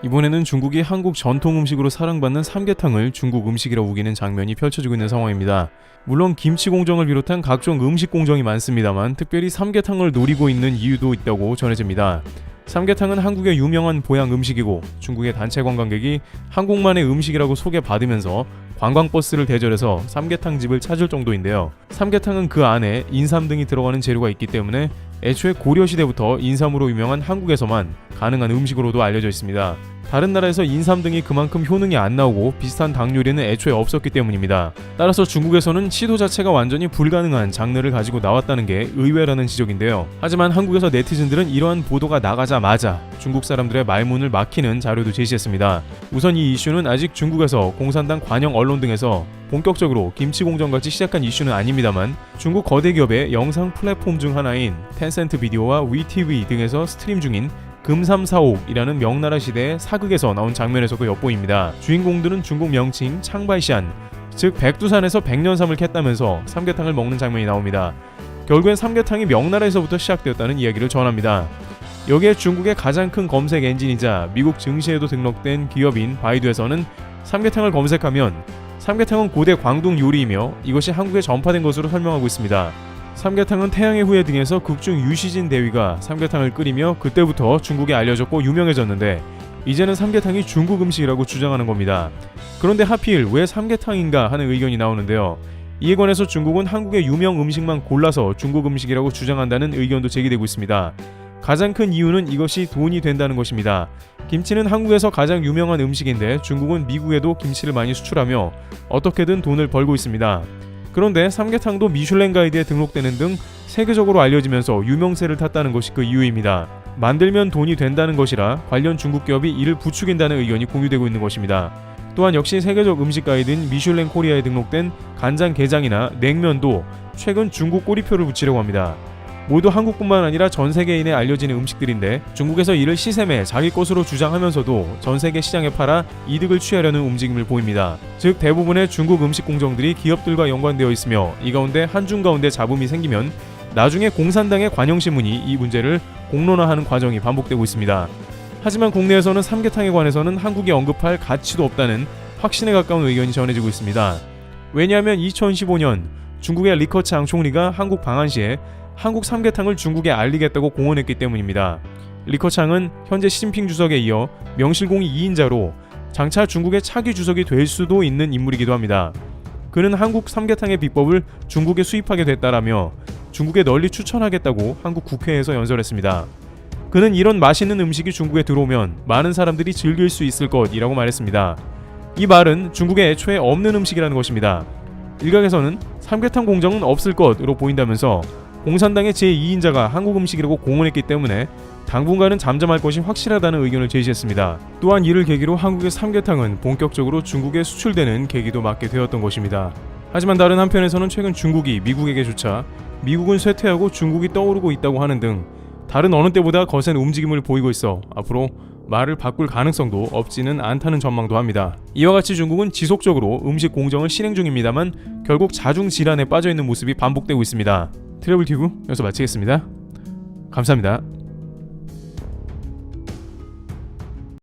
이번에는 중국이 한국 전통 음식으로 사랑받는 삼계탕을 중국 음식이라 우기는 장면이 펼쳐지고 있는 상황입니다. 물론 김치 공정을 비롯한 각종 음식 공정이 많습니다만 특별히 삼계탕을 노리고 있는 이유도 있다고 전해집니다. 삼계탕은 한국의 유명한 보양 음식이고 중국의 단체 관광객이 한국만의 음식이라고 소개받으면서 관광버스를 대절해서 삼계탕 집을 찾을 정도인데요. 삼계탕은 그 안에 인삼 등이 들어가는 재료가 있기 때문에 애초에 고려시대부터 인삼으로 유명한 한국에서만 가능한 음식으로도 알려져 있습니다. 다른 나라에서 인삼 등이 그만큼 효능이 안 나오고 비슷한 닭 요리는 애초에 없었기 때문입니다. 따라서 중국에서는 시도 자체가 완전히 불가능한 장르를 가지고 나왔다는 게 의외라는 지적인데요. 하지만 한국에서 네티즌들은 이러한 보도가 나가자마자 중국 사람들의 말문을 막히는 자료도 제시했습니다. 우선 이 이슈는 아직 중국에서 공산당 관영 언론 등에서 본격적으로 김치 공정같이 시작한 이슈는 아닙니다만 중국 거대 기업의 영상 플랫폼 중 하나인 텐센트 비디오와 위티비 등에서 스트림 중인 금삼사옥이라는 명나라 시대의 사극에서 나온 장면에서도 엿보입니다. 주인공들은 중국 명칭 창바이샨, 즉 백두산에서 백년삼을 캤다면서 삼계탕을 먹는 장면이 나옵니다. 결국엔 삼계탕이 명나라에서부터 시작되었다는 이야기를 전합니다. 여기에 중국의 가장 큰 검색 엔진이자 미국 증시에도 등록된 기업인 바이두에서는 삼계탕을 검색하면 삼계탕은 고대 광둥 요리이며 이것이 한국에 전파된 것으로 설명하고 있습니다. 삼계탕은 태양의 후예 등에서 극중 유시진 대위가 삼계탕을 끓이며 그때부터 중국에 알려졌고 유명해졌는데 이제는 삼계탕이 중국 음식이라고 주장하는 겁니다. 그런데 하필 왜 삼계탕인가 하는 의견이 나오는데요. 이에 관해서 중국은 한국의 유명 음식만 골라서 중국 음식이라고 주장한다는 의견도 제기되고 있습니다. 가장 큰 이유는 이것이 돈이 된다는 것입니다. 김치는 한국에서 가장 유명한 음식인데 중국은 미국에도 김치를 많이 수출하며 어떻게든 돈을 벌고 있습니다. 그런데 삼계탕도 미슐랭 가이드에 등록되는 등 세계적으로 알려지면서 유명세를 탔다는 것이 그 이유입니다. 만들면 돈이 된다는 것이라 관련 중국 기업이 이를 부추긴다는 의견이 공유되고 있는 것입니다. 또한 역시 세계적 음식 가이드인 미슐랭 코리아에 등록된 간장게장이나 냉면도 최근 중국 꼬리표를 붙이려고 합니다. 모두 한국뿐만 아니라 전 세계인에 알려지는 음식들인데 중국에서 이를 시샘에 자기 것으로 주장하면서도 전 세계 시장에 팔아 이득을 취하려는 움직임을 보입니다. 즉 대부분의 중국 음식 공정들이 기업들과 연관되어 있으며 이 가운데 한중 가운데 잡음이 생기면 나중에 공산당의 관영신문이 이 문제를 공론화하는 과정이 반복되고 있습니다. 하지만 국내에서는 삼계탕에 관해서는 한국이 언급할 가치도 없다는 확신에 가까운 의견이 전해지고 있습니다. 왜냐하면 2015년 중국의 리커창 총리가 한국 방한 시에 한국 삼계탕을 중국에 알리겠다고 공언했기 때문입니다. 리커창은 현재 시진핑 주석에 이어 명실공히 2인자로 장차 중국의 차기 주석이 될 수도 있는 인물이기도 합니다. 그는 한국 삼계탕의 비법을 중국에 수입하게 됐다라며 중국에 널리 추천하겠다고 한국 국회에서 연설했습니다. 그는 이런 맛있는 음식이 중국에 들어오면 많은 사람들이 즐길 수 있을 것이라고 말했습니다. 이 말은 중국에 애초에 없는 음식이라는 것입니다. 일각에서는 삼계탕 공정은 없을 것으로 보인다면서 공산당의 제2인자가 한국 음식이라고 공언했기 때문에 당분간은 잠잠할 것이 확실하다는 의견을 제시했습니다. 또한 이를 계기로 한국의 삼계탕은 본격적으로 중국에 수출되는 계기도 맞게 되었던 것입니다. 하지만 다른 한편에서는 최근 중국이 미국에게조차 미국은 쇠퇴하고 중국이 떠오르고 있다고 하는 등 다른 어느 때보다 거센 움직임을 보이고 있어 앞으로 말을 바꿀 가능성도 없지는 않다는 전망도 합니다. 이와 같이 중국은 지속적으로 음식 공정을 실행 중입니다만 결국 자중 질환에 빠져있는 모습이 반복되고 있습니다. 트래블 튜브 여기서 마치겠습니다. 감사합니다.